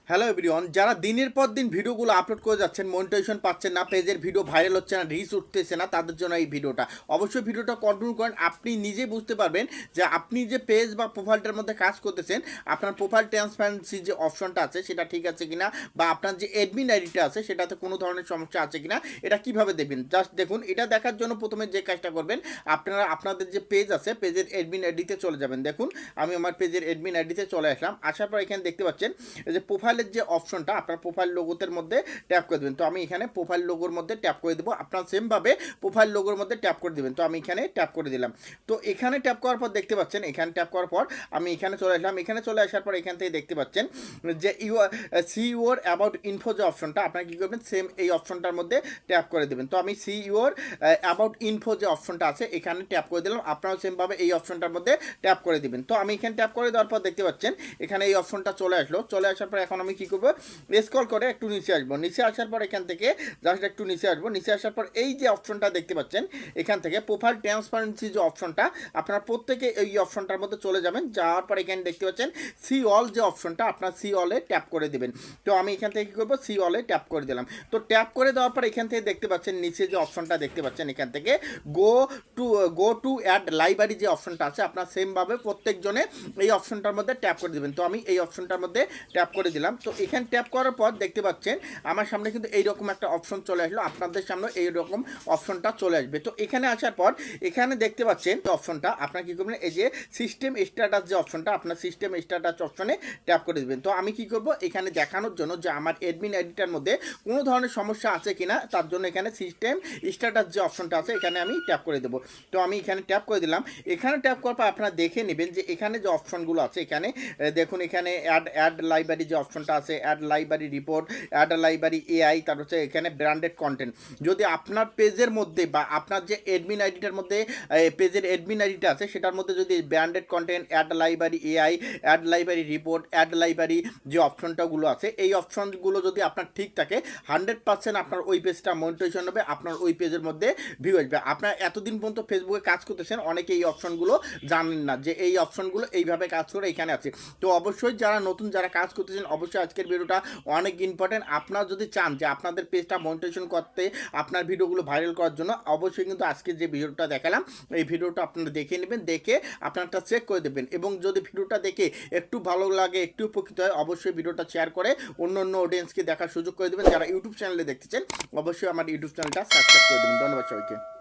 Hello everyone, যারা দিনের পর দিন ভিডিওগুলো আপলোড করে যাচ্ছেন, মনিটাইজেশন পাচ্ছেন না, পেজের ভিডিও ভাইরাল হচ্ছে না, রিচ উঠতেছে না, তাদের জন্য এই ভিডিওটা অবশ্যই ভিডিওটা কন্টিনিউ করেন। আপনি নিজে বুঝতে পারবেন যে আপনি যে পেজ বা প্রোফাইলটার মধ্যে কাজ করতেছেন, আপনার প্রোফাইল ট্রান্সপারেন্সি যে অপশনটা আছে সেটা ঠিক আছে কিনা, বা আপনার যে অ্যাডমিন আইডিটা আছে সেটাতে কোনো ধরনের সমস্যা আছে কিনা, এটা কিভাবে দেবেন জাস্ট দেখুন। এটা দেখার জন্য প্রথমে যে কাজটা করবেন, আপনারা আপনাদের যে পেজ আছে পেজের অ্যাডমিন আইডিতে চলে যাবেন। দেখুন আমি আমার পেজের অ্যাডমিন আইডিতে চলে আসলাম। আসার পর এখানে দেখতে পাচ্ছেন যে প্রোফাইলের যে অপশনটা, আপনার প্রোফাইল লোগোতের মধ্যে ট্যাপ করে দেবেন। তো আমি এখানে প্রোফাইল লোগোর মধ্যে ট্যাপ করে দেবো, আপনার সেমভাবে প্রোফাইল লোগোর মধ্যে ট্যাপ করে দেবেন। তো আমি এখানে ট্যাপ করে দিলাম। তো এখানে ট্যাপ করার পর দেখতে পাচ্ছেন, এখানে ট্যাপ করার পর আমি এখানে চলে আসলাম। এখানে চলে আসার পর এখান থেকে দেখতে পাচ্ছেন যে সি ইউর অ্যাবাউট ইনফো যে অপশনটা, আপনারা কী করবেন, সেম এই অপশনটার মধ্যে ট্যাপ করে দেবেন। তো আমি সি ইউর অ্যাবাউট ইনফো যে অপশনটা আছে এখানে ট্যাপ করে দিলাম, আপনারাও সেমভাবে এই অপশনটার মধ্যে ট্যাপ করে দিবেন। তো আমি এখানে ট্যাপ করে দেওয়ার পর দেখতে পাচ্ছেন এখানে এই অপশনটা চলে আসলো। চলে আসার পর এখন আমি কী করবো, স্ক্রল করে একটু নিচে আসবো। নিচে আসার পর এখান থেকে জাস্ট একটু নিচে আসবো। নিচে আসার পর এই যে অপশনটা দেখতে পাচ্ছেন এখান থেকে প্রোফাইল ট্রান্সপারেন্সি যে অপশনটা, আপনারা প্রত্যেকে এই অপশনটার মধ্যে চলে যাবেন। যাওয়ার পর এখানে দেখতে পাচ্ছেন সি অল যে অপশনটা, আপনার সি অলে ট্যাপ করে দেবেন। তো আমি এখান থেকে কী করবো, সি অলে ট্যাপ করে দিলাম। তো ট্যাপ করে দেওয়ার পর এখান থেকে দেখতে পাচ্ছেন নিচে যে অপশনটা দেখতে পাচ্ছেন এখান থেকে গো টু অ্যাড লাইব্রেরি যে অপশনটা আছে, আপনার সেমভাবে প্রত্যেকজনে এই অপশনটার মধ্যে ট্যাপ করে দেবেন। তো আমি এই অপশনটার মধ্যে ট্যাপ করে দিলাম। তো এখানে ট্যাপ করার পর দেখতে পাচ্ছেন আমার সামনে কিন্তু এইরকম একটা অপশন চলে আসলো, আপনাদের সামনে এইরকম অপশনটা চলে আসবে। তো এখানে আসার পর এখানে দেখতে পাচ্ছেন অপশনটা আপনার কী করবেন, এই যে সিস্টেম স্ট্যাটাস যে অপশনটা, আপনার সিস্টেম স্ট্যাটাস অপশনে ট্যাপ করে দেবেন। তো আমি কি করব, এখানে দেখানোর জন্য যে আমার অ্যাডমিন আইডিটার মধ্যে কোনো ধরনের সমস্যা আছে কিনা তার জন্য এখানে সিস্টেম স্ট্যাটাস যে অপশনটা আছে এখানে আমি ট্যাপ করে দেবো। তো আমি এখানে ট্যাপ করে দিলাম। এখানে ট্যাপ করার পর আপনারা দেখে নেবেন যে এখানে যে অপশনগুলো আছে এখানে দেখুন, এখানে অ্যাড লাইব্রেরি যে অপশনটা আছে, add library report, add library AI, তার হচ্ছে এখানে ব্র্যান্ডেড কন্টেন্ট। যদি আপনার পেজের মধ্যে বা আপনার যে অ্যাডমিন আইডিটার মধ্যে পেজের অ্যাডমিন আইডিটা আছে সেটার মধ্যে যদি branded content, add library AI, add library report, add library যে অপশনটাগুলো আছে এই অপশনগুলো যদি আপনার ঠিক থাকে 100% আপনার ওই পেজটা মনিটাইজেশন হবে, আপনার ওই পেজের মধ্যে ভিউ আসবে। আপনার এতদিন পর্যন্ত ফেসবুকে কাজ করতেছেন, অনেকে এই অপশনগুলো জানেন না যে এই অপশনগুলো এইভাবে কাজ করে এখানে আছে। তো অবশ্যই যারা নতুন যারা কাজ করতেছেন অবশ্যই আজকের ভিডিওটা অনেক ইম্পর্টেন্ট। আপনারা যদি চান যে আপনাদের পেজটা মনিটাইজেশন করতে, আপনার ভিডিওগুলো ভাইরাল করার জন্য অবশ্যই কিন্তু আজকে যে ভিডিওটা দেখালাম এই ভিডিওটা আপনারা দেখে নেবেন, দেখে আপনারটা চেক করে দেবেন। এবং যদি ভিডিওটা দেখে একটু ভালো লাগে, একটু উপকৃত হয়, অবশ্যই ভিডিওটা শেয়ার করে অন্য অন্য অডিয়েন্সকে দেখার সুযোগ করে দেবেন। যারা ইউটিউব চ্যানেলে দেখতেছেন অবশ্যই আমার ইউটিউব চ্যানেলটা সাবস্ক্রাইব করে দেবেন। ধন্যবাদ সবাইকে।